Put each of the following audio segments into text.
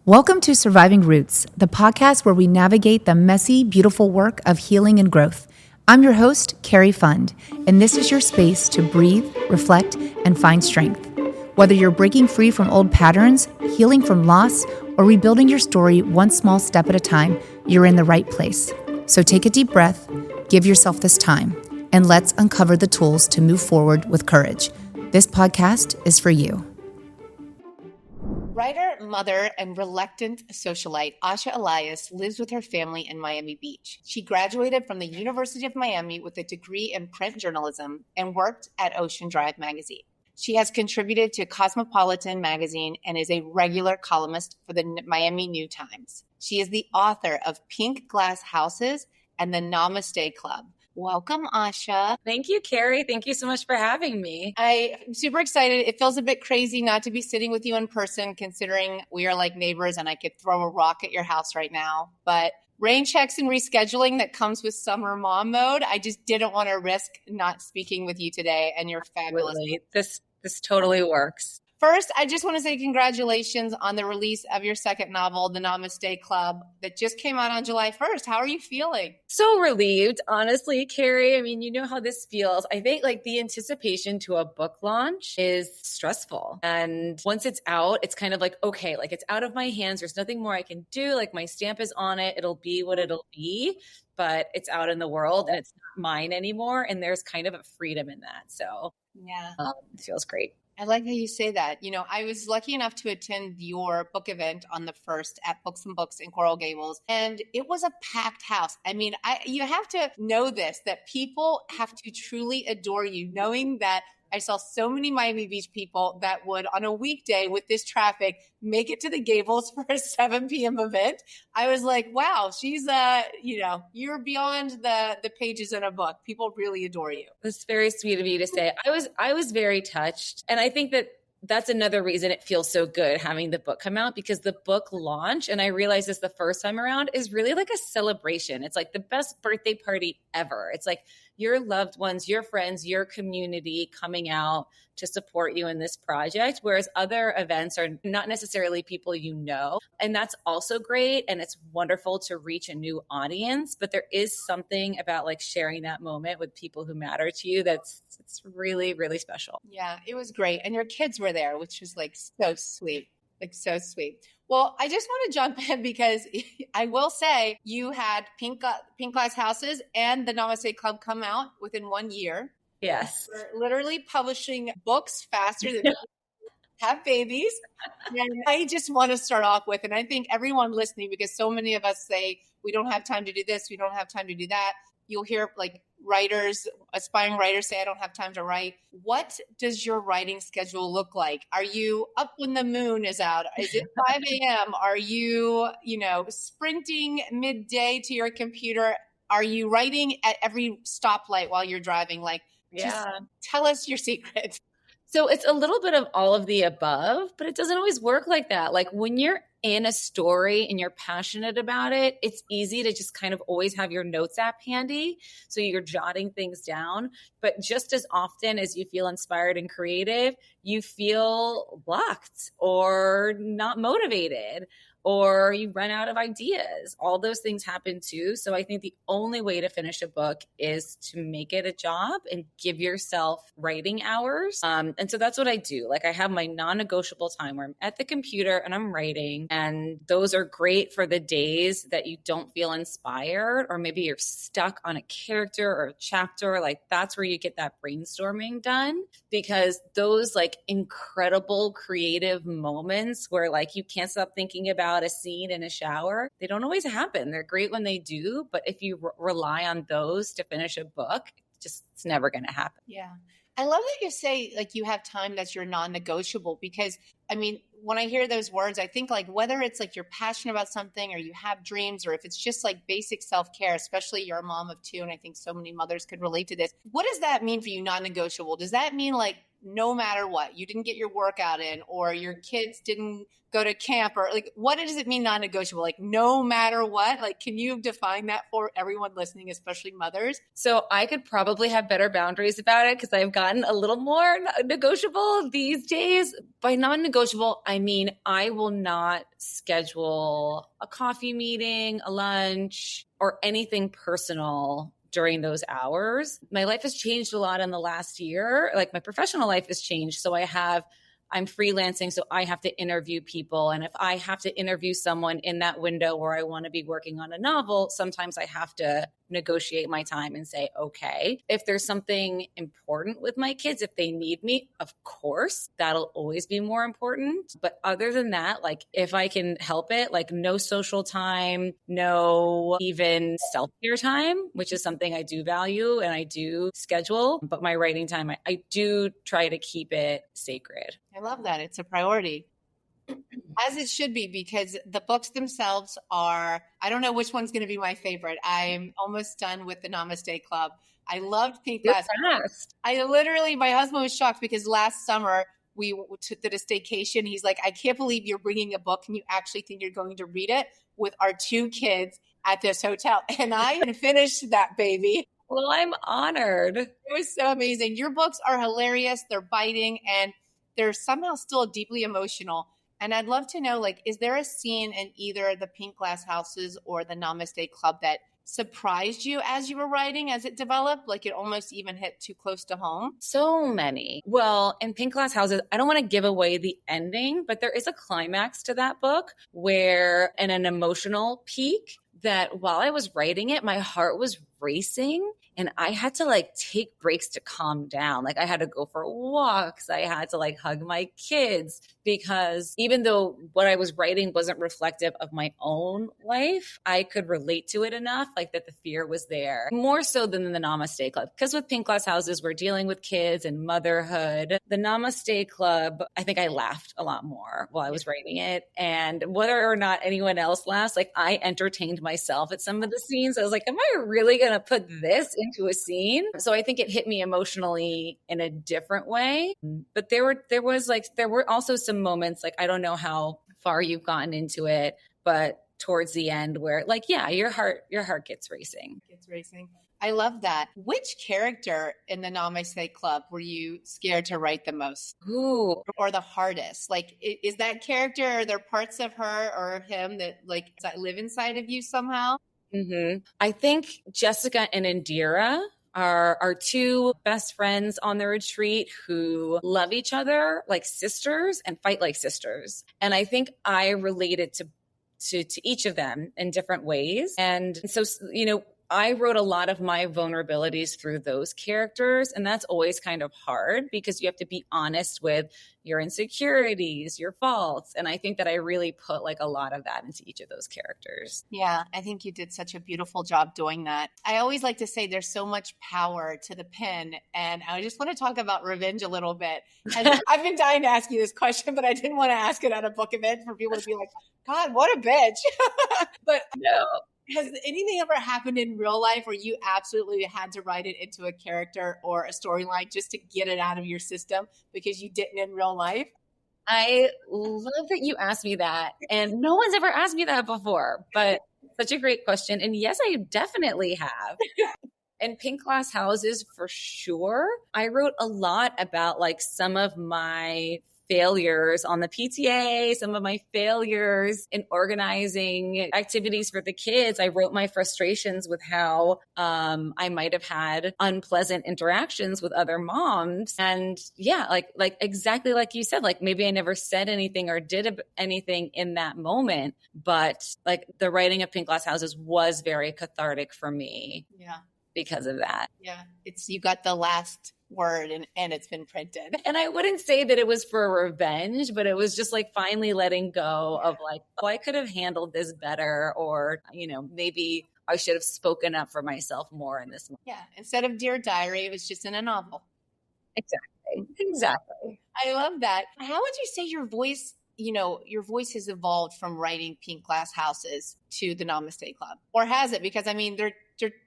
Welcome to Surviving Roots, the podcast where we navigate the messy, beautiful work of healing and growth. I'm your host, Cari, and this is your space to breathe, reflect, and find strength. Whether you're breaking free from old patterns, healing from loss, or rebuilding your story one small step at a time, you're in the right place. So take a deep breath, give yourself this time, and let's uncover the tools to move forward with courage. This podcast is for you. Writer, mother, and reluctant socialite Asha Elias lives with her family in Miami Beach. She graduated from the University of Miami with a degree in print journalism and worked at Ocean Drive magazine. She has contributed to Cosmopolitan magazine and is a regular columnist for the Miami New Times. She is the author of Pink Glass Houses and the Namaste Club. Welcome, Asha. Thank you, Cari. Thank you so much for having me. I'm super excited. It feels a bit crazy not to be sitting with you in person, considering we are like neighbors and I could throw a rock at your house right now. But rain checks and rescheduling that comes with summer mom mode, I just didn't want to risk not speaking with you today. And you're fabulous. Absolutely. This totally works. First, I just want to say congratulations on the release of your second novel, The Namaste Club, that just came out on July 1st. How are you feeling? So relieved, honestly, Cari. I mean, you know how this feels. I think like the anticipation to a book launch is stressful. And once it's out, it's kind of like, okay, like it's out of my hands. There's nothing more I can do. Like my stamp is on it. It'll be what it'll be, but it's out in the world and it's not mine anymore. And there's kind of a freedom in that. So yeah, it feels great. I like how you say that. You know, I was lucky enough to attend your book event on the 1st at Books and Books in Coral Gables, and it was a packed house. I mean, you have to know this, that people have to truly adore you, knowing that I saw so many Miami Beach people that would, on a weekday with this traffic, make it to the Gables for a 7 p.m. event. I was like, wow, she's, you're beyond the pages in a book. People really adore you. That's very sweet of you to say. I was very touched. And I think that's another reason it feels so good having the book come out, because the book launch, and I realized this the first time around, is really like a celebration. It's like the best birthday party ever. It's like your loved ones, your friends, your community coming out to support you in this project, whereas other events are not necessarily people you know. And that's also great. And it's wonderful to reach a new audience. But there is something about like sharing that moment with people who matter to you it's really, really special. Yeah, it was great. And your kids were there, which was like so sweet. Like so sweet. Well, I just want to jump in because I will say you had Pink Glass Houses and the Namaste Club come out within 1 year. Yes. We're literally publishing books faster than have babies. And I just want to start off with, and I think everyone listening, because so many of us say, we don't have time to do this, we don't have time to do that. You'll hear like aspiring writers say, I don't have time to write. What does your writing schedule look like? Are you up when the moon is out? Is it 5 a.m.? Are you, sprinting midday to your computer? Are you writing at every stoplight while you're driving? Just tell us your secret. So it's a little bit of all of the above, but it doesn't always work like that. Like when you're in a story and you're passionate about it, it's easy to just kind of always have your notes app handy. So you're jotting things down. But just as often as you feel inspired and creative, you feel blocked or not motivated, or you run out of ideas. All those things happen too. So I think the only way to finish a book is to make it a job and give yourself writing hours. And so that's what I do. Like I have my non-negotiable time where I'm at the computer and I'm writing. And those are great for the days that you don't feel inspired, or maybe you're stuck on a character or a chapter. Like that's where you get that brainstorming done, because those like incredible creative moments where like you can't stop thinking about a scene in a shower, they don't always happen. They're great when they do, but if you rely on those to finish a book, it's never going to happen. Yeah. I love that you say like you have time that's your non-negotiable, because I mean, when I hear those words, I think like whether it's like you're passionate about something or you have dreams, or if it's just like basic self-care, especially you're a mom of 2. And I think so many mothers could relate to this. What does that mean for you, non-negotiable? Does that mean like no matter what, you didn't get your workout in, or your kids didn't go to camp, or like, what does it mean non-negotiable? Like, no matter what, like, can you define that for everyone listening, especially mothers? So I could probably have better boundaries about it because I've gotten a little more negotiable these days. By non-negotiable, I mean, I will not schedule a coffee meeting, a lunch, or anything personal during those hours. My life has changed a lot in the last year. Like my professional life has changed. So I'm freelancing, so I have to interview people. And if I have to interview someone in that window where I want to be working on a novel, sometimes I have to negotiate my time and say, okay, if there's something important with my kids, if they need me, of course, that'll always be more important. But other than that, like if I can help it, like no social time, no even self-care time, which is something I do value and I do schedule. But my writing time, I do try to keep it sacred. I love that. It's a priority. As it should be, because the books themselves are, I don't know which one's going to be my favorite. I'm almost done with the Namaste Club. I loved Pink Glass. My husband was shocked because last summer we did a staycation. He's like, I can't believe you're bringing a book and you actually think you're going to read it with our 2 kids at this hotel. And I finished that baby. Well, I'm honored. It was so amazing. Your books are hilarious. They're biting and they're somehow still deeply emotional. And I'd love to know, like, is there a scene in either the Pink Glass Houses or the Namaste Club that surprised you as you were writing, as it developed? Like it almost even hit too close to home? So many. Well, in Pink Glass Houses, I don't want to give away the ending, but there is a climax to that book where, in an emotional peak, that while I was writing it, my heart was racing and I had to like take breaks to calm down. Like I had to go for walks. I had to like hug my kids because even though what I was writing wasn't reflective of my own life, I could relate to it enough, like that the fear was there more so than the Namaste Club. Because with Pink Glass Houses, we're dealing with kids and motherhood. The Namaste Club, I think I laughed a lot more while I was writing it. And whether or not anyone else laughs, like I entertained myself at some of the scenes. I was like, am I really going to put this into a scene? So I think it hit me emotionally in a different way. But there were also some moments, like, I don't know how far you've gotten into it, but towards the end where like, yeah, your heart gets racing. It's racing. I love that. Which character in the Namaste Club were you scared to write the most? Ooh. Or the hardest? Like, is that character, are there parts of her or him that like that live inside of you somehow? Mm-hmm. I think Jessica and Indira are our 2 best friends on the retreat who love each other like sisters and fight like sisters. And I think I related to each of them in different ways. And so, I wrote a lot of my vulnerabilities through those characters. And that's always kind of hard because you have to be honest with your insecurities, your faults. And I think that I really put like a lot of that into each of those characters. Yeah, I think you did such a beautiful job doing that. I always like to say there's so much power to the pen. And I just want to talk about revenge a little bit. And I've been dying to ask you this question, but I didn't want to ask it at a book event for people to be like, God, what a bitch. But no. Has anything ever happened in real life where you absolutely had to write it into a character or a storyline just to get it out of your system because you didn't in real life? I love that you asked me that. And no one's ever asked me that before, but such a great question. And yes, I definitely have. In Pink Glass Houses, for sure. I wrote a lot about like some of my failures on the PTA, some of my failures in organizing activities for the kids. I wrote my frustrations with how I might have had unpleasant interactions with other moms. And yeah, like exactly like you said, like maybe I never said anything or did anything in that moment, but like the writing of Pink Glass Houses was very cathartic for me. Yeah. Because of that. Yeah. You got the last word and it's been printed. And I wouldn't say that it was for revenge, but it was just like finally letting go of like, oh, I could have handled this better, or, maybe I should have spoken up for myself more in this moment. Yeah. Instead of Dear Diary, it was just in a novel. Exactly. I love that. How would you say your voice has evolved from writing Pink Glass Houses to the Namaste Club? Or has it? Because I mean, they're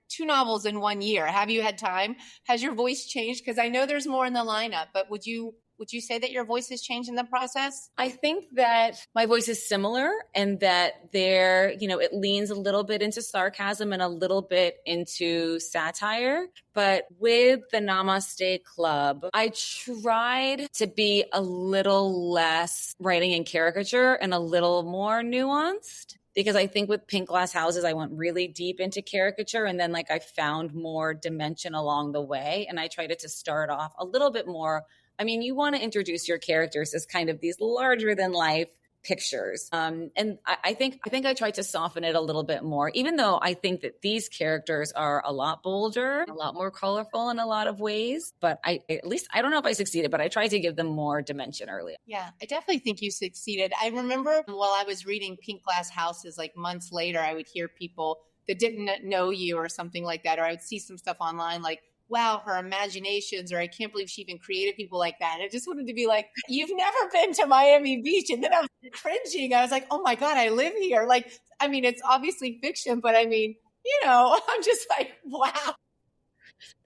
2 novels in 1 year. Have you had time? Has your voice changed? Because I know there's more in the lineup, but would you say that your voice has changed in the process? I think that my voice is similar and that there, it leans a little bit into sarcasm and a little bit into satire. But with the Namaste Club, I tried to be a little less writing in caricature and a little more nuanced. Because I think with Pink Glass Houses, I went really deep into caricature and then I found more dimension along the way. And I tried to start off a little bit more. I mean, you want to introduce your characters as kind of these larger than life pictures. And I think I tried to soften it a little bit more, even though I think that these characters are a lot bolder, a lot more colorful in a lot of ways. But I don't know if I succeeded, but I tried to give them more dimension earlier. Yeah, I definitely think you succeeded. I remember while I was reading Pink Glass Houses, months later, I would hear people that didn't know you or something like that, or I would see some stuff online wow, her imaginations, or I can't believe she even created people like that. I just wanted to be like, you've never been to Miami Beach. And then I was cringing. I was like, oh my God, I live here. It's obviously fiction, but I'm just like, wow.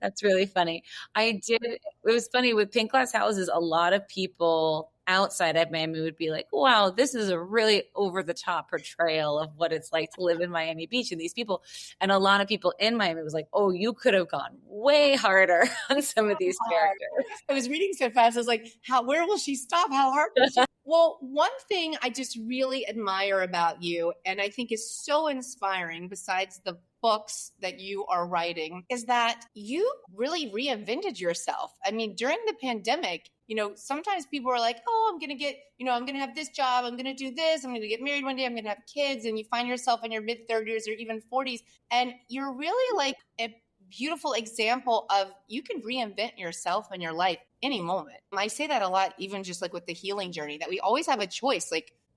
That's really funny. It was funny with Pink Glass Houses, a lot of people outside of Miami would be like, wow, this is a really over the top portrayal of what it's like to live in Miami Beach and these people. And a lot of people in Miami was like, oh, you could have gone way harder on some of these characters. I was reading so fast. I was like, where will she stop? How hard will she? Well, one thing I just really admire about you, and I think is so inspiring besides the books that you are writing, is that you really reinvented yourself. I mean, during the pandemic, sometimes people are like, oh, I'm going to have this job. I'm going to do this. I'm going to get married one day. I'm going to have kids. And you find yourself in your mid 30s or even 40s. And you're really a beautiful example of you can reinvent yourself in your life any moment. I say that a lot, even just with the healing journey, that we always have a choice,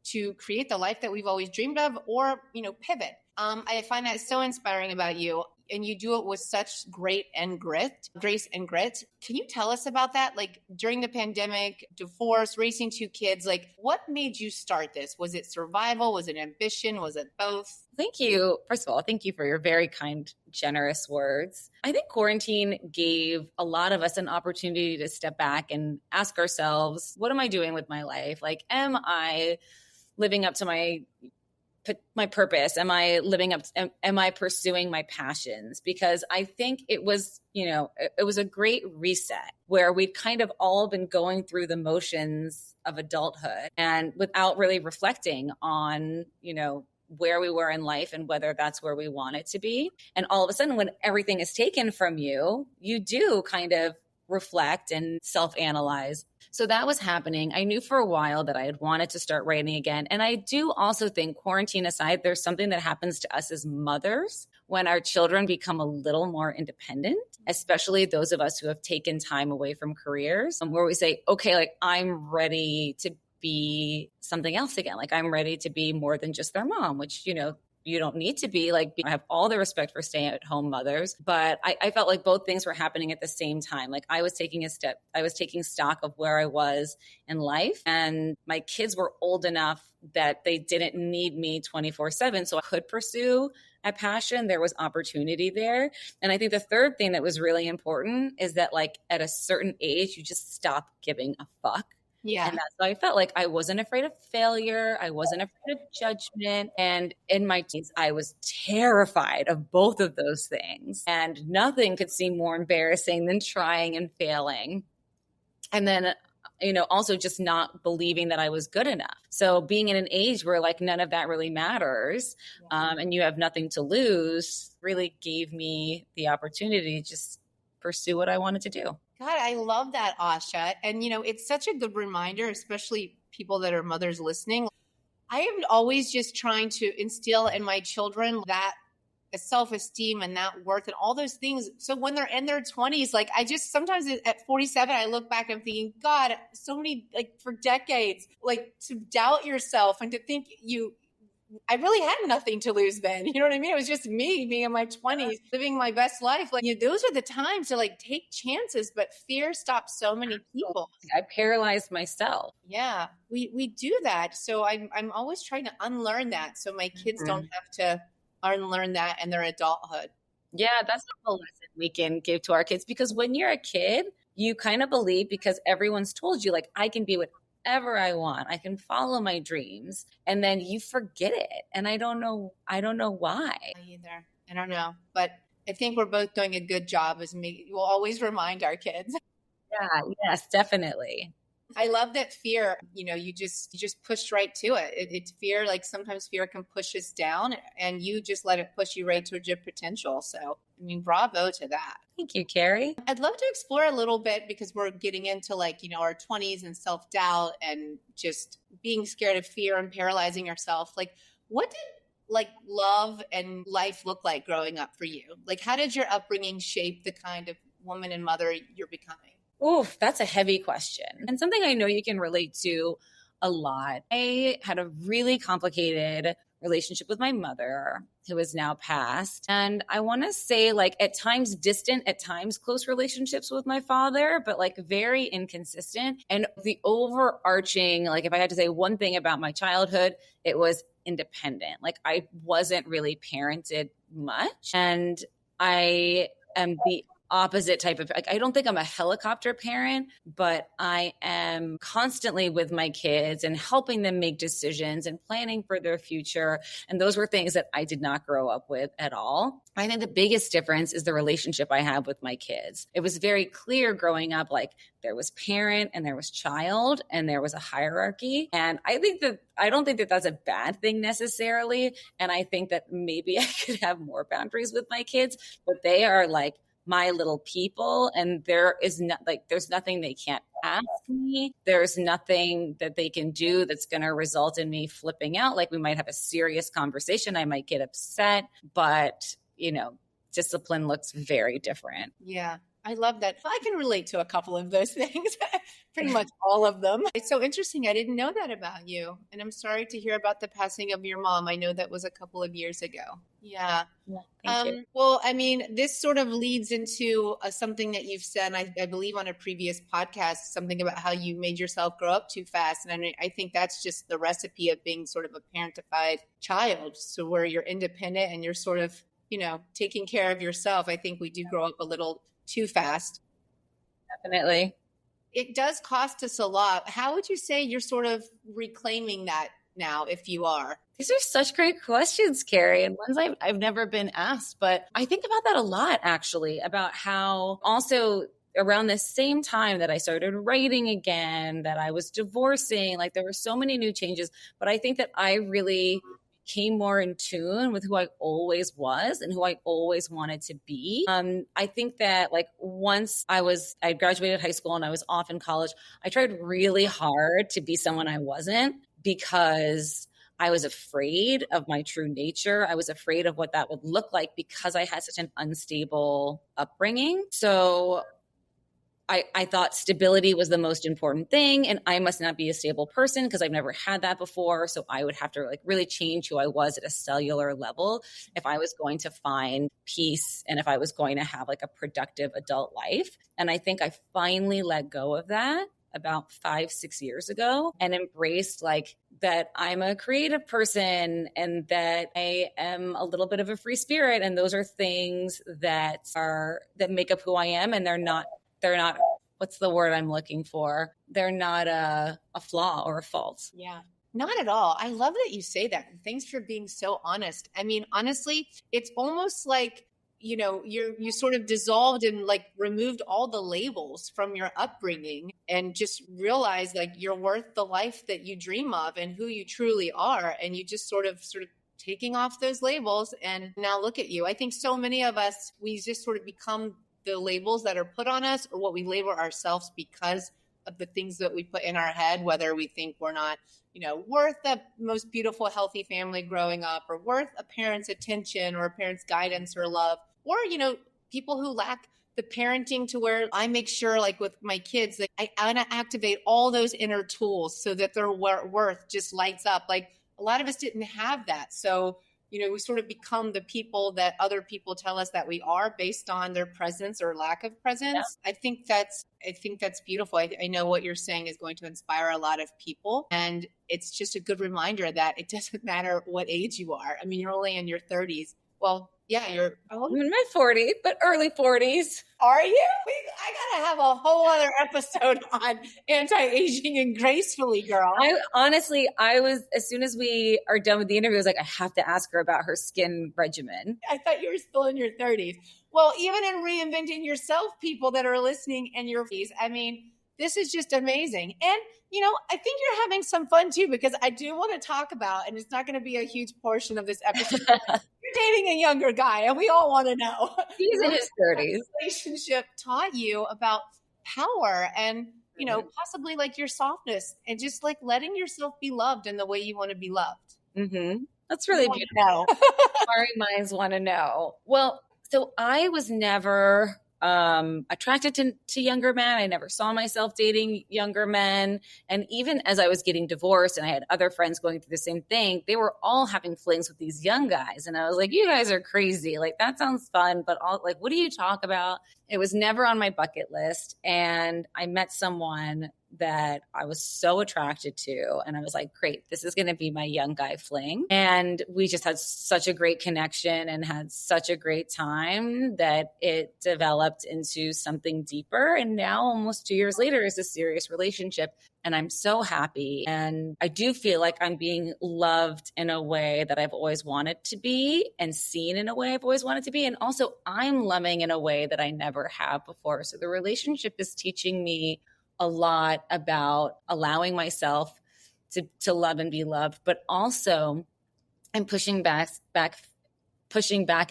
to create the life that we've always dreamed of or, pivot. I find that so inspiring about you. And you do it with such grace and grit. Can you tell us about that? During the pandemic, divorce, raising 2 kids, what made you start this? Was it survival? Was it ambition? Was it both? Thank you. First of all, thank you for your very kind, generous words. I think quarantine gave a lot of us an opportunity to step back and ask ourselves, what am I doing with my life? Am I living up to my purpose? Am I pursuing my passions? Because I think it was a great reset where we've kind of all been going through the motions of adulthood and without really reflecting on, where we were in life and whether that's where we want it to be. And all of a sudden, when everything is taken from you, you do kind of reflect and self-analyze. So that was happening. I knew for a while that I had wanted to start writing again. And I do also think, quarantine aside, there's something that happens to us as mothers when our children become a little more independent, especially those of us who have taken time away from careers, where we say, okay, I'm ready to be something else again. I'm ready to be more than just their mom, which, you don't need to be. I have all the respect for stay-at-home mothers, but I felt like both things were happening at the same time. I was taking stock of where I was in life, and my kids were old enough that they didn't need me 24/7, so I could pursue a passion. There was opportunity there. And I think the third thing that was really important is that at a certain age, you just stop giving a fuck. Yeah. And that's how I felt. I wasn't afraid of failure. I wasn't afraid of judgment. And in my teens, I was terrified of both of those things. And nothing could seem more embarrassing than trying and failing. And then, also just not believing that I was good enough. So being in an age where none of that really matters, and you have nothing to lose, really gave me the opportunity to just pursue what I wanted to do. God, I love that, Asha. And, it's such a good reminder, especially people that are mothers listening. I am always just trying to instill in my children that self-esteem and that worth and all those things. So when they're in their 20s, I just sometimes at 47, I look back and I'm thinking, God, so many, for decades, to doubt yourself and to think I really had nothing to lose then. You know what I mean? It was just me being in my 20s, living my best life. Those are the times to take chances, but fear stops so many people. I paralyzed myself. Yeah, we do that. So I'm always trying to unlearn that so my kids don't have to unlearn that in their adulthood. Yeah, that's a lesson we can give to our kids because when you're a kid, you kind of believe because everyone's told you, like, I can be whatever I want. I can follow my dreams. And then you forget it. And I don't know why. Either. I don't know, but I think we're both doing a good job as me. We'll always remind our kids. Yeah, yes, definitely. I love that fear, you just pushed right to it. It's fear, like sometimes fear can push us down and you just let it push you right towards your potential. So, I mean, bravo to that. Thank you, Cari. I'd love to explore a little bit because we're getting into like, our 20s and self-doubt and just being scared of fear and paralyzing ourselves. Like, what did like love and life look like growing up for you? Like, how did your upbringing shape the kind of woman and mother you're becoming? Oof, that's a heavy question and something I know you can relate to a lot. I had a really complicated relationship with my mother who is now passed. And I want to say, like, at times distant, at times close relationships with my father, but like very inconsistent. And the overarching, like, if I had to say one thing about my childhood, it was independent. Like, I wasn't really parented much. And I am the opposite type of, like, I don't think I'm a helicopter parent, but I am constantly with my kids and helping them make decisions and planning for their future. And those were things that I did not grow up with at all. I think the biggest difference is the relationship I have with my kids. It was very clear growing up, like there was parent and there was child and there was a hierarchy. And I don't think that that's a bad thing necessarily. And I think that maybe I could have more boundaries with my kids, but they are like my little people, and there's nothing they can't ask me. There's nothing that they can do that's going to result in me flipping out. Like, we might have a serious conversation, I might get upset, but discipline looks very different. Yeah, I love that. I can relate to a couple of those things, pretty much all of them. It's so interesting. I didn't know that about you. And I'm sorry to hear about the passing of your mom. I know that was a couple of years ago. Yeah. Thank you. Well, I mean, this sort of leads into something that you've said, I believe on a previous podcast, something about how you made yourself grow up too fast. And I think that's just the recipe of being sort of a parentified child. So where you're independent and you're sort of, taking care of yourself. I think we do grow up a little too fast. Definitely. It does cost us a lot. How would you say you're sort of reclaiming that now, if you are? These are such great questions, Cari, and ones I've never been asked. But I think about that a lot, actually, about how also around the same time that I started writing again, that I was divorcing, like there were so many new changes. But I think that I really came more in tune with who I always was and who I always wanted to be. I think that like once I graduated high school and I was off in college, I tried really hard to be someone I wasn't because I was afraid of my true nature. I was afraid of what that would look like because I had such an unstable upbringing. So I thought stability was the most important thing, and I must not be a stable person because I've never had that before. So I would have to like really change who I was at a cellular level if I was going to find peace and if I was going to have like a productive adult life. And I think I finally let go of that about 5-6 years ago and embraced like that I'm a creative person and that I am a little bit of a free spirit. And those are things that make up who I am. And they're not, what's the word I'm looking for? They're not a flaw or a fault. Yeah. Not at all. I love that you say that. Thanks for being so honest. I mean, honestly, it's almost like, you sort of dissolved and like removed all the labels from your upbringing and just realized like you're worth the life that you dream of and who you truly are. And you just sort of taking off those labels. And now look at you. I think so many of us, we just sort of become the labels that are put on us or what we label ourselves because of the things that we put in our head, whether we think we're not, worth the most beautiful, healthy family growing up or worth a parent's attention or a parent's guidance or love, or, people who lack the parenting to where I make sure like with my kids, that I want to activate all those inner tools so that their worth just lights up. Like a lot of us didn't have that. So, we sort of become the people that other people tell us that we are based on their presence or lack of presence. Yeah. I think that's beautiful. I know what you're saying is going to inspire a lot of people. And it's just a good reminder that it doesn't matter what age you are. I mean, you're only in your 30s. Well, Yeah, you're, oh, I'm in my 40s, but early 40s. are you? I gotta have a whole other episode on anti-aging and gracefully, girl. I was, as soon as we are done with the interview, I was like, I have to ask her about her skin regimen. I thought you were still in your 30s. Well, even in reinventing yourself, people that are listening in your 40s, I mean, this is just amazing. And, I think you're having some fun too, because I do want to talk about, and it's not going to be a huge portion of this episode. You're dating a younger guy, and we all want to know. He's in his 30s. Relationship taught you about power and, possibly like your softness and just like letting yourself be loved in the way you want to be loved. Mm-hmm. That's really beautiful. Inquiring minds want to know. Well, so I was never attracted to younger men. I never saw myself dating younger men. And even as I was getting divorced and I had other friends going through the same thing, they were all having flings with these young guys. And I was like, you guys are crazy. Like, that sounds fun, but what do you talk about? It was never on my bucket list. And I met someone that I was so attracted to. And I was like, great, this is going to be my young guy fling. And we just had such a great connection and had such a great time that it developed into something deeper. And now, almost 2 years later, is a serious relationship. And I'm so happy. And I do feel like I'm being loved in a way that I've always wanted to be and seen in a way I've always wanted to be. And also, I'm loving in a way that I never have before. So the relationship is teaching me a lot about allowing myself to love and be loved, but also I'm pushing back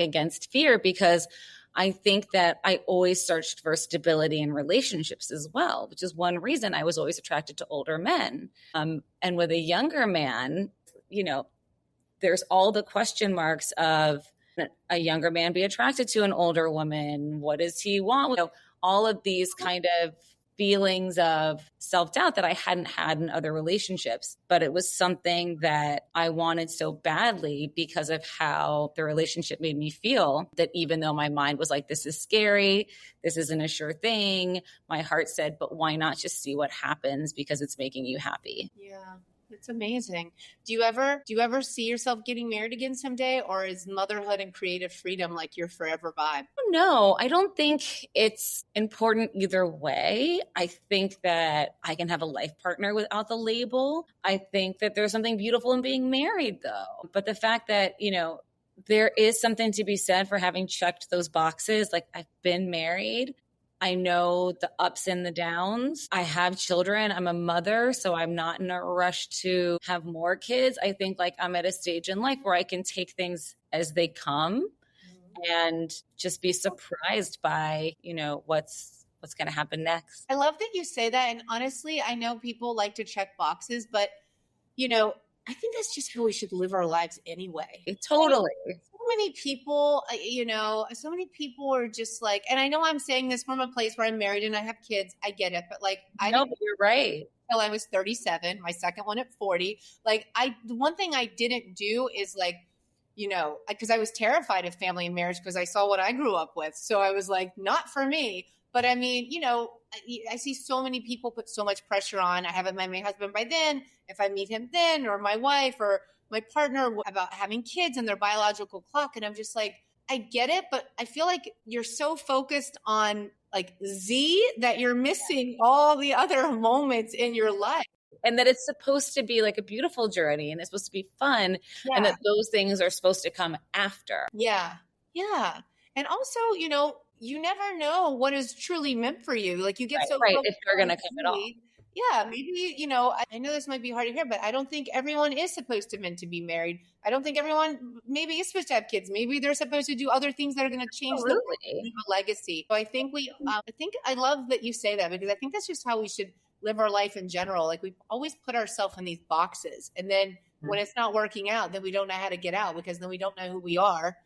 against fear, because I think that I always searched for stability in relationships as well, which is one reason I was always attracted to older men. And with a younger man, there's all the question marks of a younger man be attracted to an older woman. What does he want? All of these kind of feelings of self-doubt that I hadn't had in other relationships. But it was something that I wanted so badly because of how the relationship made me feel, that even though my mind was like, this is scary, this isn't a sure thing, my heart said, but why not just see what happens, because it's making you happy. Yeah. It's amazing. Do you ever see yourself getting married again someday, or is motherhood and creative freedom like your forever vibe? No, I don't think it's important either way. I think that I can have a life partner without the label. I think that there's something beautiful in being married, though. But the fact that, there is something to be said for having checked those boxes. Like, I've been married. I know the ups and the downs. I have children. I'm a mother, so I'm not in a rush to have more kids. I think I'm at a stage in life where I can take things as they come and just be surprised by, what's going to happen next. I love that you say that. And honestly, I know people like to check boxes, but, I think that's just how we should live our lives anyway. Totally. So many people, so many people are just like, and I know I'm saying this from a place where I'm married and I have kids. I get it. But but you're right. Until I was 37, my second one at 40. The one thing I didn't do is because I was terrified of family and marriage because I saw what I grew up with. So I was like, not for me. But I mean, I see so many people put so much pressure on. I haven't met my husband by then. If I meet him then, or my wife or my partner, about having kids and their biological clock. And I'm just like, I get it, but I feel like you're so focused on Z that you're missing all the other moments in your life. And that it's supposed to be like a beautiful journey and it's supposed to be fun. Yeah. And that those things are supposed to come after. Yeah. Yeah. And also, you never know what is truly meant for you. You get right, if they're going to come at all. Yeah, maybe, I know this might be hard to hear, but I don't think everyone is meant to be married. I don't think everyone maybe is supposed to have kids. Maybe they're supposed to do other things that are going to change the legacy. So I think I love that you say that, because I think that's just how we should live our life in general. We always put ourselves in these boxes. And then when it's not working out, then we don't know how to get out, because then we don't know who we are.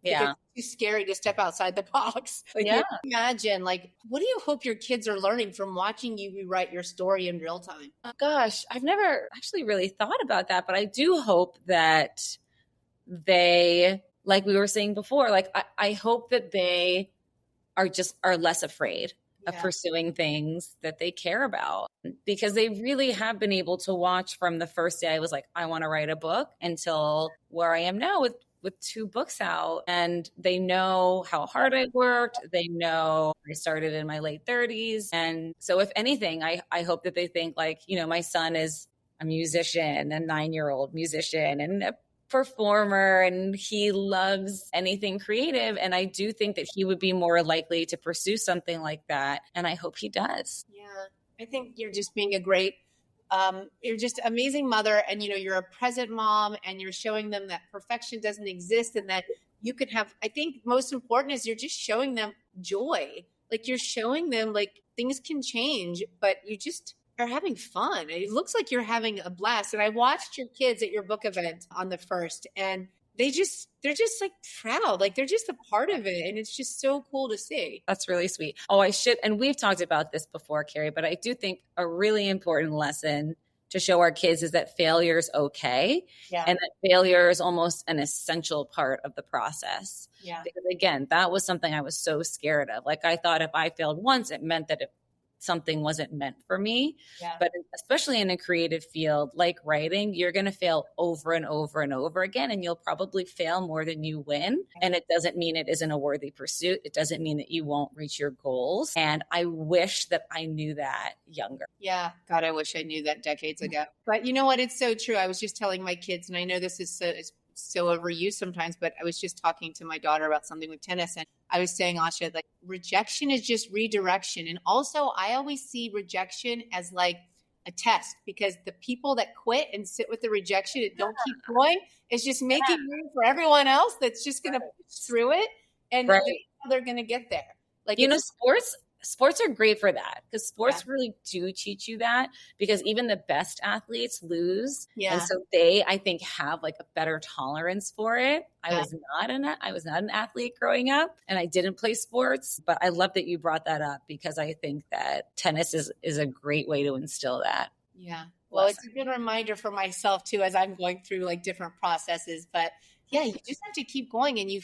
Yeah. It's too scary to step outside the box. Imagine, what do you hope your kids are learning from watching you rewrite your story in real time? Gosh, I've never actually really thought about that, but I do hope that they, like we were saying before, I hope that they are less afraid of pursuing things that they care about, because they really have been able to watch from the first day I was like, I want to write a book, until where I am now with with 2 books out, and they know how hard I worked. They know I started in my late 30s. And so if anything, I hope that they think like, my son is a musician, a 9-year-old musician and a performer, and he loves anything creative. And I do think that he would be more likely to pursue something like that. And I hope he does. Yeah. I think you're just being a great you're just amazing mother, and you're a present mom, and you're showing them that perfection doesn't exist, and that you could have, I think most important is you're just showing them joy. Like you're showing them like things can change, but you just are having fun. It looks like you're having a blast. And I watched your kids at your book event on the first, and they're just like proud, like they're just a part of it. And it's just so cool to see. That's really sweet. Oh, and we've talked about this before, Cari, but I do think a really important lesson to show our kids is that failure is okay. Yeah. And that failure is almost an essential part of the process. Yeah. Because again, that was something I was so scared of. Like I thought if I failed once, it meant that something wasn't meant for me. Yeah. But especially in a creative field like writing, you're going to fail over and over and over again, and you'll probably fail more than you win. And it doesn't mean it isn't a worthy pursuit. It doesn't mean that you won't reach your goals. And I wish that I knew that younger. Yeah. God, I wish I knew that decades ago. But you know what? It's so true. I was just telling my kids, and I know this is so overused sometimes, but I was just talking to my daughter about something with tennis, and I was saying, Asha, like rejection is just redirection. And also I always see rejection as like a test, because the people that quit and sit with the rejection and don't keep going is just making room for everyone else that's just going to push through it. And they're going to get there. Like, sports are great for that, because sports really do teach you that, because even the best athletes lose. Yeah. And so they, I think, have like a better tolerance for it. I was not an athlete growing up, and I didn't play sports, but I love that you brought that up, because I think that tennis is a great way to instill that. Yeah. Well, it's a good reminder for myself too, as I'm going through like different processes, but yeah, you just have to keep going, and you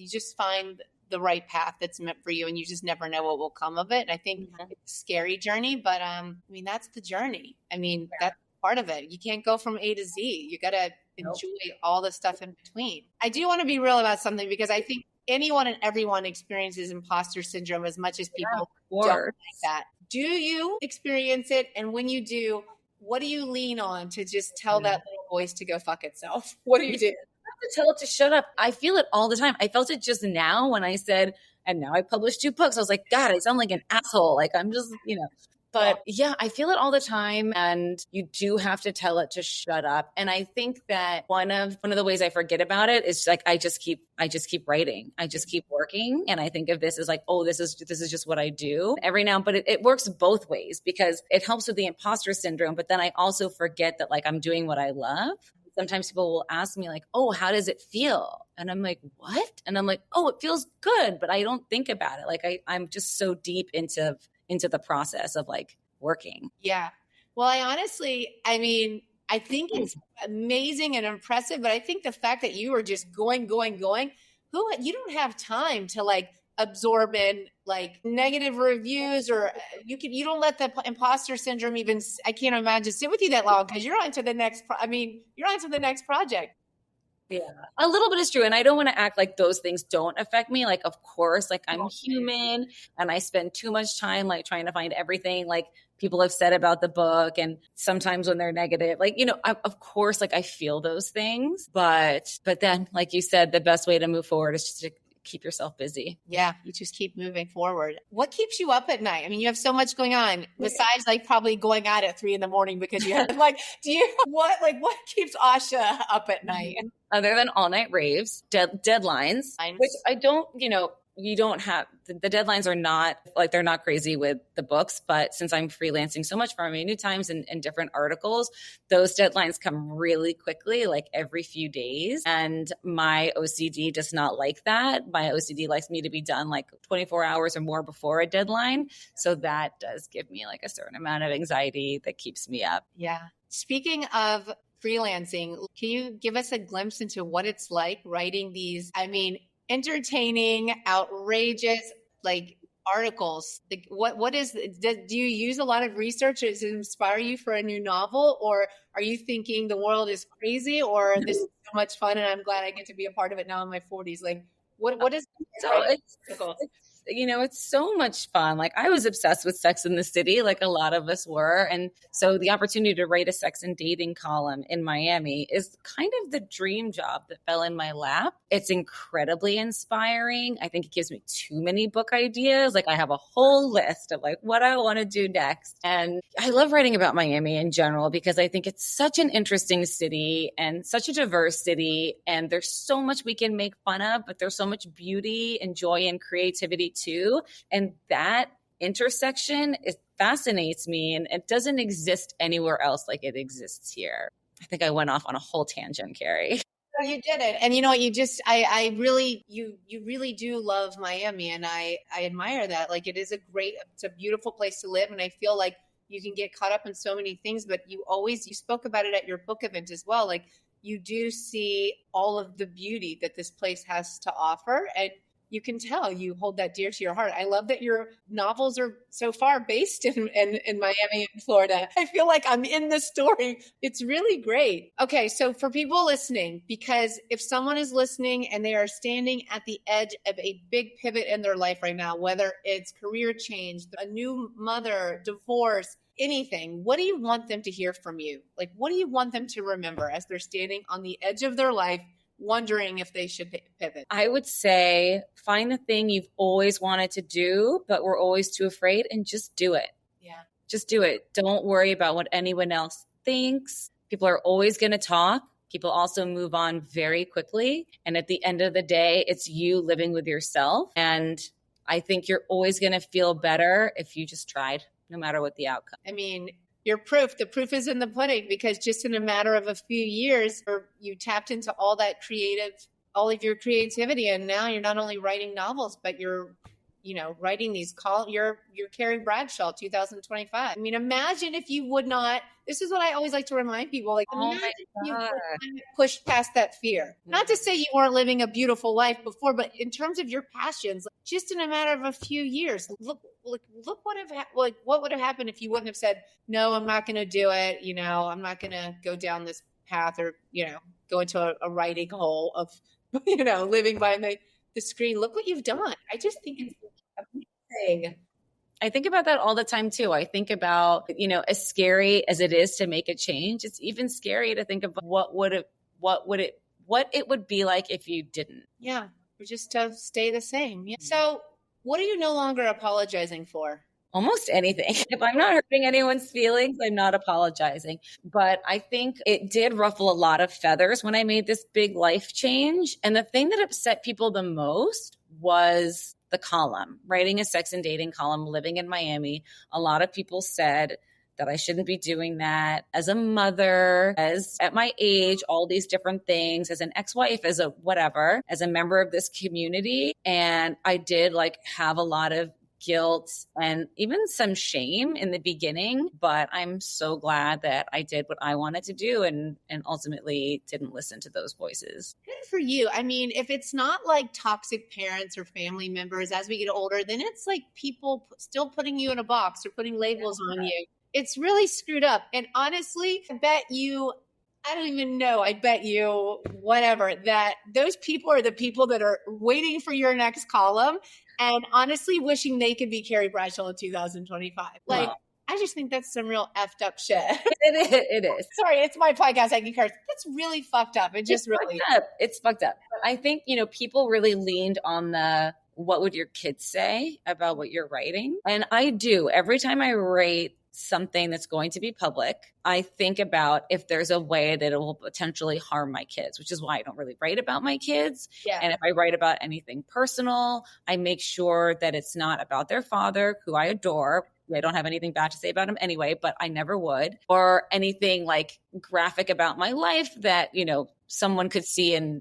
just find the right path that's meant for you, and you just never know what will come of it. And I think it's a scary journey, but I mean, that's the journey. I mean, that's part of it. You can't go from A to Z. You got to enjoy all the stuff in between. I do want to be real about something, because I think anyone and everyone experiences imposter syndrome as much as people don't like that. Do you experience it? And when you do, what do you lean on to just tell that little voice to go fuck itself? What do you do? To tell it to shut up. I feel it all the time. I felt it just now when I said, and now I published 2 books. I was like, God, I sound like an asshole. Like I'm just, but yeah, I feel it all the time, and you do have to tell it to shut up. And I think that one of the ways I forget about it is like, I just keep writing. I just keep working. And I think of this as like, oh, this is just what I do every now, but it works both ways, because it helps with the imposter syndrome. But then I also forget that like I'm doing what I love. Sometimes people will ask me like, oh, how does it feel? And I'm like, what? And I'm like, oh, it feels good. But I don't think about it. Like I'm just so deep into the process of like working. Yeah. Well, I mean, I think it's amazing and impressive, but I think the fact that you are just going, you don't have time to like absorb in like negative reviews, or you don't let the imposter syndrome even, I can't imagine, sit with you that long, because you're on to the next project. Yeah, a little bit is true. And I don't want to act like those things don't affect me. Like, of course, like I'm human, and I spend too much time like trying to find everything like people have said about the book. And sometimes when they're negative, like, of course, like I feel those things, but then like you said, the best way to move forward is just to keep yourself busy. Yeah. You just keep moving forward. What keeps you up at night? I mean, you have so much going on besides like probably going out at 3 a.m. because you have like, what keeps Asha up at night? Other than all night raves, deadlines, which I don't, you don't have, the deadlines are not like, they're not crazy with the books, but since I'm freelancing so much for my New Times and different articles, those deadlines come really quickly, like every few days. And my OCD does not like that. My OCD likes me to be done like 24 hours or more before a deadline. So that does give me like a certain amount of anxiety that keeps me up. Yeah. Speaking of freelancing, can you give us a glimpse into what it's like writing these, I mean, entertaining, outrageous, like articles. Like, what is, do you use a lot of research to inspire you for a new novel, or are you thinking the world is crazy, or this is so much fun and I'm glad I get to be a part of it now in my 40s? Like, what is So it's so much fun. Like I was obsessed with Sex in the City, like a lot of us were. And so the opportunity to write a sex and dating column in Miami is kind of the dream job that fell in my lap. It's incredibly inspiring. I think it gives me too many book ideas. Like I have a whole list of like what I want to do next. And I love writing about Miami in general because I think it's such an interesting city and such a diverse city. And there's so much we can make fun of, but there's so much beauty and joy and creativity too. And that intersection, it fascinates me, and it doesn't exist anywhere else like it exists here. I think I went off on a whole tangent, Cari. No, you did it. And you know what, I really, you really do love Miami, and I admire that. Like it's a beautiful place to live. And I feel like you can get caught up in so many things, but you spoke about it at your book event as well. Like you do see all of the beauty that this place has to offer. And you can tell you hold that dear to your heart. I love that your novels are so far based in Miami and Florida. I feel like I'm in the story. It's really great. Okay, so for people listening, because if someone is listening and they are standing at the edge of a big pivot in their life right now, whether it's career change, a new mother, divorce, anything, what do you want them to hear from you? Like, what do you want them to remember as they're standing on the edge of their life, wondering if they should pivot? I would say find the thing you've always wanted to do, but we're always too afraid, and just do it. Yeah. Just do it. Don't worry about what anyone else thinks. People are always going to talk. People also move on very quickly. And at the end of the day, it's you living with yourself. And I think you're always going to feel better if you just tried, no matter what the outcome. I mean, the proof is in the pudding, because just in a matter of a few years, you tapped into all of your creativity. And now you're not only writing novels, but you're, writing these you're Cari Bradshaw 2025. I mean, imagine if you would not, this is what I always like to remind people, like, imagine if you would not push past that fear. Not to say you weren't living a beautiful life before, but in terms of your passions, like, just in a matter of a few years, look what would have happened if you wouldn't have said, no, I'm not going to do it. I'm not going to go down this path, or, go into a writing hole of, living by the screen. Look what you've done. I just think it's amazing. I think about that all the time too. I think about, as scary as it is to make a change, it's even scary to think of what it would be like if you didn't. Yeah. Or just to stay the same. Yeah. So what are you no longer apologizing for? Almost anything. If I'm not hurting anyone's feelings, I'm not apologizing. But I think it did ruffle a lot of feathers when I made this big life change. And the thing that upset people the most was the column, writing a sex and dating column, living in Miami. A lot of people said that I shouldn't be doing that as a mother, as at my age, all these different things, as an ex-wife, as a whatever, as a member of this community. And I did have a lot of guilt and even some shame in the beginning, but I'm so glad that I did what I wanted to do and ultimately didn't listen to those voices. Good for you. I mean, if it's not like toxic parents or family members as we get older, then it's like people still putting you in a box or putting labels on you. It's really screwed up. And honestly, I bet you whatever, that those people are the people that are waiting for your next column and honestly wishing they could be Cari Bradshaw in 2025. Like, wow. I just think that's some real effed up shit. It is. Sorry, it's my podcast. I can curse. That's really fucked up. It's fucked up. But I think, people really leaned on what would your kids say about what you're writing? And I do. Every time I write something that's going to be public, I think about if there's a way that it will potentially harm my kids, which is why I don't really write about my kids. Yeah. And if I write about anything personal, I make sure that it's not about their father, who I adore. I don't have anything bad to say about him anyway, but I never would. Or anything like graphic about my life that, someone could see and,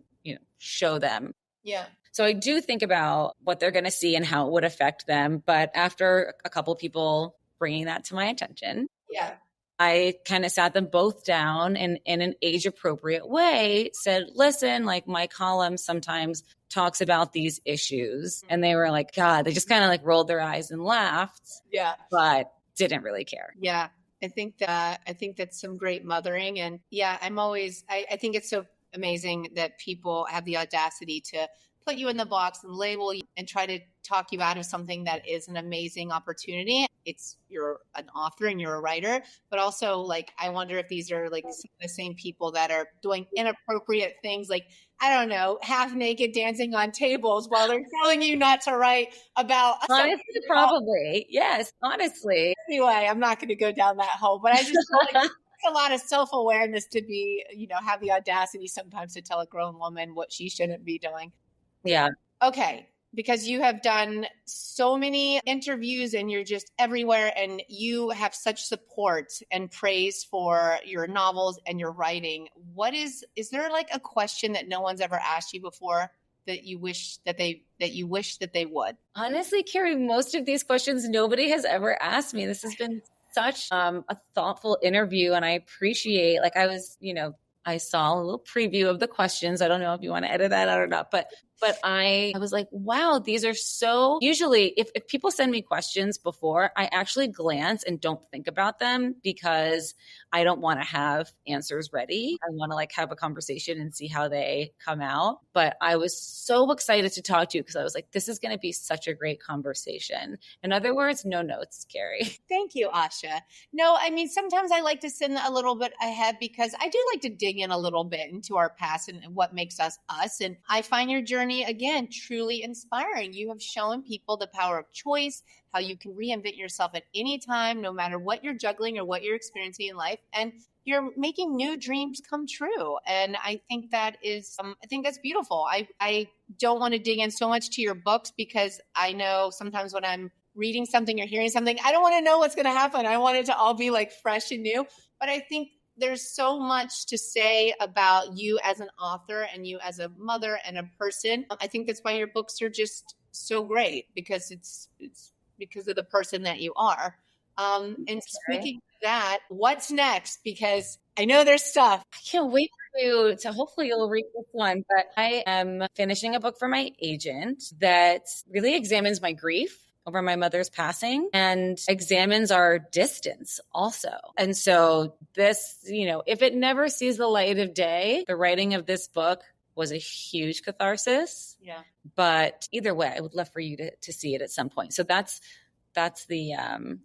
show them. Yeah. So I do think about what they're going to see and how it would affect them. But after a couple people bringing that to my attention, yeah, I kind of sat them both down and in an age appropriate way said, listen, my columns sometimes talks about these issues. And they were like, God, they just kind of like rolled their eyes and laughed. Yeah. But didn't really care. Yeah. I think that's some great mothering. And yeah, I think it's so amazing that people have the audacity to put you in the box and label you and try to talk you out of something that is an amazing opportunity. You're an author and you're a writer, but also like, I wonder if these are like some of the same people that are doing inappropriate things, like, I don't know, half naked dancing on tables while they're telling you not to write about. Honestly, probably. Yes, honestly. Anyway, I'm not going to go down that hole, but I just feel like it's a lot of self-awareness to be, have the audacity sometimes to tell a grown woman what she shouldn't be doing. Yeah. Okay. Because you have done so many interviews and you're just everywhere and you have such support and praise for your novels and your writing. Is there like a question that no one's ever asked you before that you wish that they would? Honestly, Cari, most of these questions nobody has ever asked me. This has been such a thoughtful interview, and I appreciate, like, I saw a little preview of the questions. I don't know if you want to edit that out or not, but I was like, wow, these are so, usually if people send me questions before, I actually glance and don't think about them because I don't want to have answers ready. I want to like have a conversation and see how they come out. But I was so excited to talk to you because I was like, this is going to be such a great conversation. In other words, no notes, Cari. Thank you, Asha. No, I mean, sometimes I like to send a little bit ahead because I do like to dig in a little bit into our past and what makes us us. And I find your journey, again, truly inspiring. You have shown people the power of choice, how you can reinvent yourself at any time, no matter what you're juggling or what you're experiencing in life. And you're making new dreams come true. And I think that is, I think that's beautiful. I don't want to dig in so much to your books because I know sometimes when I'm reading something or hearing something, I don't want to know what's going to happen. I want it to all be like fresh and new. But I think there's so much to say about you as an author and you as a mother and a person. I think that's why your books are just so great because it's because of the person that you are. And speaking of that, what's next? Because I know there's stuff. I can't wait for you to, hopefully you'll read this one, but I am finishing a book for my agent that really examines my grief over my mother's passing and examines our distance also. And so this, if it never sees the light of day, the writing of this book was a huge catharsis. Yeah. But either way, I would love for you to see it at some point. So that's the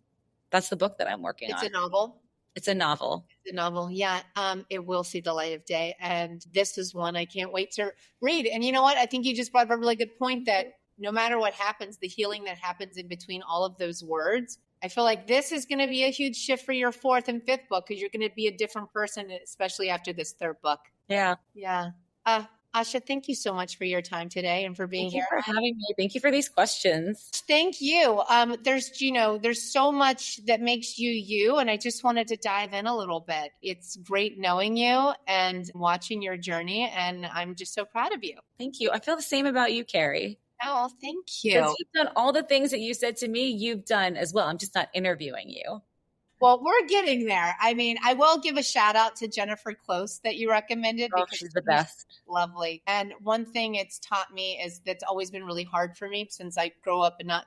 book that I'm working on. It's a novel. It's a novel. It's a novel. Yeah. It will see the light of day. And this is one I can't wait to read. And you know what? I think you just brought up a really good point that no matter what happens, the healing that happens in between all of those words, I feel like this is going to be a huge shift for your fourth and fifth book because you're going to be a different person, especially after this third book. Yeah. Yeah. Asha, thank you so much for your time today and for being here. Thank you for having me. Thank you for these questions. Thank you. There's so much that makes you you, and I just wanted to dive in a little bit. It's great knowing you and watching your journey, and I'm just so proud of you. Thank you. I feel the same about you, Cari. Oh, thank you. Because you've done all the things that you said to me, you've done as well. I'm just not interviewing you. Well, we're getting there. I mean, I will give a shout out to Jennifer Close that you recommended. Oh, she's the best. Lovely. And one thing it's taught me is that's always been really hard for me since I grew up and not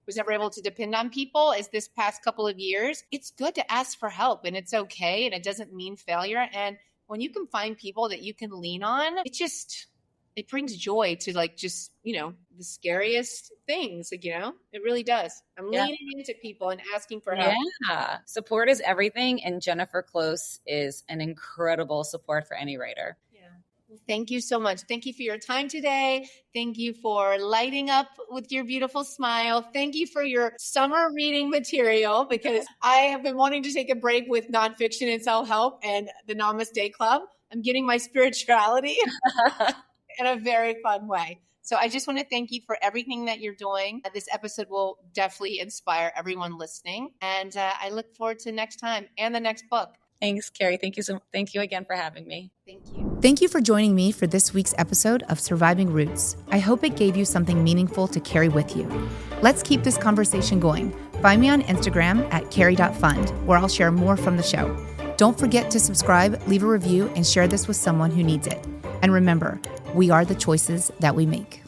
was never able to depend on people is this past couple of years. It's good to ask for help and it's okay. And it doesn't mean failure. And when you can find people that you can lean on, it brings joy to the scariest things, it really does. I'm leaning into people and asking for help. Yeah. Support is everything. And Jennifer Close is an incredible support for any writer. Yeah. Well, thank you so much. Thank you for your time today. Thank you for lighting up with your beautiful smile. Thank you for your summer reading material because I have been wanting to take a break with nonfiction and self-help and the Namaste Club. I'm getting my spirituality in a very fun way. So I just want to thank you for everything that you're doing. This episode will definitely inspire everyone listening. And I look forward to next time and the next book. Thanks, Cari. Thank you again for having me. Thank you. Thank you for joining me for this week's episode of Surviving Roots. I hope it gave you something meaningful to carry with you. Let's keep this conversation going. Find me on Instagram at cari.fund, where I'll share more from the show. Don't forget to subscribe, leave a review, and share this with someone who needs it. And remember, We are the choices that we make.